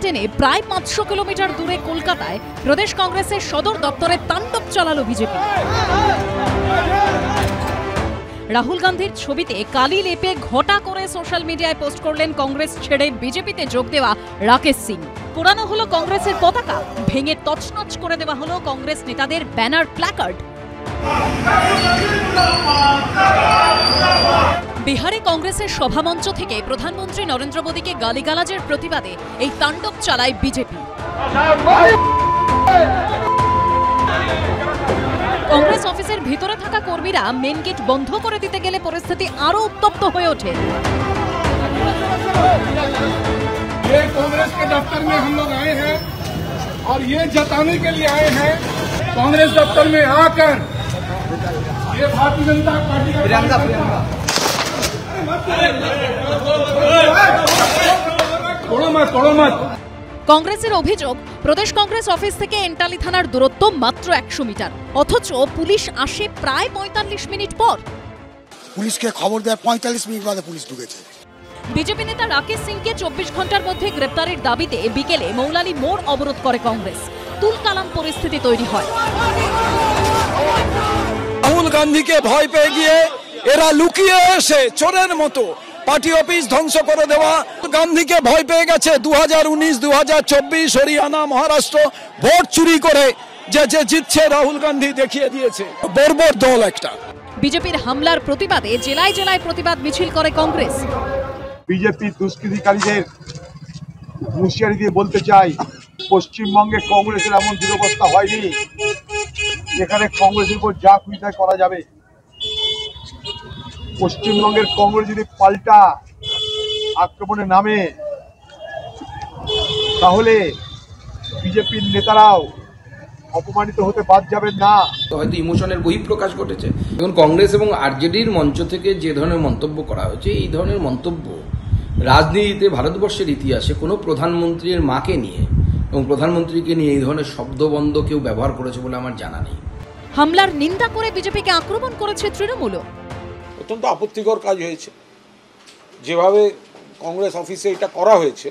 টেনে প্রায় 500 কিলোমিটার দূরে কলকাতায় প্রদেশ কংগ্রেসের সদর দপ্তরে তাণ্ডব চালালো বিজেপি। রাহুল গান্ধীর ছবিতে কালি লেপে ঘটা করে সোশ্যাল মিডিয়ায় পোস্ট করলেন কংগ্রেস ছেড়ে বিজেপিতে যোগ দেওয়া রাকেশ সিং। পোড়ানো হলো কংগ্রেসের পতাকা, ভেঙে তছনছ করে দেওয়া হলো কংগ্রেস নেতাদের ব্যানার প্ল্যাকার্ড। বিহারে কংগ্রেসের সভামঞ্চ থেকে প্রধানমন্ত্রী নরেন্দ্র মোদীকে গালিগালাজের প্রতিবাদে এই তাণ্ডব চালায় বিজেপি। কংগ্রেস অফিসের ভিতরে থাকা কর্মীরা মেন গেট বন্ধ করে দিতে গেলে পরিস্থিতি আরো উত্তপ্ত হয়ে ওঠে। ये कांग्रेस के दफ्तर में हम लोग आए हैं और ये जताने के लिए आए हैं कांग्रेस दफ्तर में आकर ये भारतीय जनता पार्टी का तोड़ो मत। কংগ্রেসের অভিযোগ, প্রদেশ কংগ্রেস অফিস থেকে এন্টালি থানার দূরত্ব মাত্র 100 মিটার, অথচ পুলিশ আসে প্রায় 45 মিনিট পর। পুলিশকে খবর দেয় 45 মিনিট বাদে পুলিশ ঢুকেছে। বিজেপি নেতা রাকেশ সিংকে 24 ঘন্টার মধ্যে গ্রেপ্তারের দাবিতে বিকেলে মৌলালি মোড় অবরোধ করে কংগ্রেস। তুলকালাম পরিস্থিতি তৈরি হয়। রাহুল গান্ধীকে ভয় পেয়ে গিয়ে এরা লুকিয়ে এসে চোরের মতো পার্টি অফিস ধ্বংস করে দেওয়া। গান্ধীকে ভয় পেয়ে গেছে 2019, 2024 হরিয়ানা, মহারাষ্ট্র ভোট চুরি করে যে জিতছে রাহুল গান্ধী দেখিয়ে দিয়েছে। বর্বর দল একটা। বিজেপির হামলার প্রতিবাদে জেলায় জেলায় প্রতিবাদ মিছিল করে কংগ্রেস। বিজেপি দুষ্কৃতিকারীদের হুঁশিয়ারি দিয়ে বলতে চাই, পশ্চিমবঙ্গে কংগ্রেসের এমন দুরবস্থা হয়নি যেখানে কংগ্রেসের উপর যা খুশি তাই করা যাবে। পশ্চিমবঙ্গের কংগ্রেস যদি পাল্টা আক্রমণে নামে তাহলে বিজেপির নেতারাও অপমানিত হতে বাদ যাবেন না। হয়তো ইমোশনের বহিঃপ্রকাশ ঘটেছে। এখন কংগ্রেস এবং আরজেডির মঞ্চ থেকে যে ধরনের মন্তব্য করা হয়েছে, এই ধরনের মন্তব্য রাজনীতিতে ভারতবর্ষের ইতিহাসে কোনো প্রধানমন্ত্রীর মাকে নিয়ে এবং প্রধানমন্ত্রীকে নিয়ে এই ধরনের শব্দবন্ধ কেউ ব্যবহার করেছে বলে আমার জানা নেই। হামলার নিন্দা করে বিজেপিকে আক্রমণ করেছে তৃণমূলও। অত্যন্ত আপত্তিকর কাজ হয়েছে যেভাবে কংগ্রেস অফিসে এটা করা হয়েছে।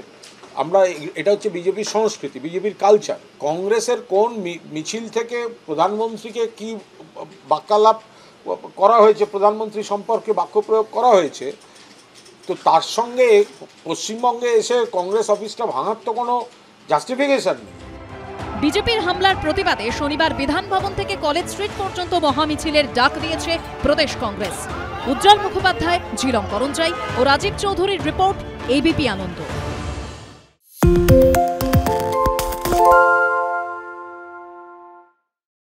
এটা হচ্ছে বিজেপির সংস্কৃতি, বিজেপির কালচার। কংগ্রেসের কোন মিছিল থেকে প্রধানমন্ত্রীকে কি বাক্যালাপ করা হয়েছে, প্রধানমন্ত্রী সম্পর্কে বাক্য প্রয়োগ করা হয়েছে, তো তার সঙ্গে পশ্চিমবঙ্গে এসে কংগ্রেস অফিসটা ভাঙার তো কোনো জাস্টিফিকেশন নেই। বিজেপির হামলার প্রতিবাদে শনিবার বিধান ভবন থেকে কলেজ স্ট্রিট পর্যন্ত মহামিছিলের ডাক দিয়েছে প্রদেশ কংগ্রেস। উজ্জ্বল মুখোপাধ্যায়, ঝিলম করঞ্জাই ও রাজীব চৌধুরীর রিপোর্ট, এবিপি আনন্দ।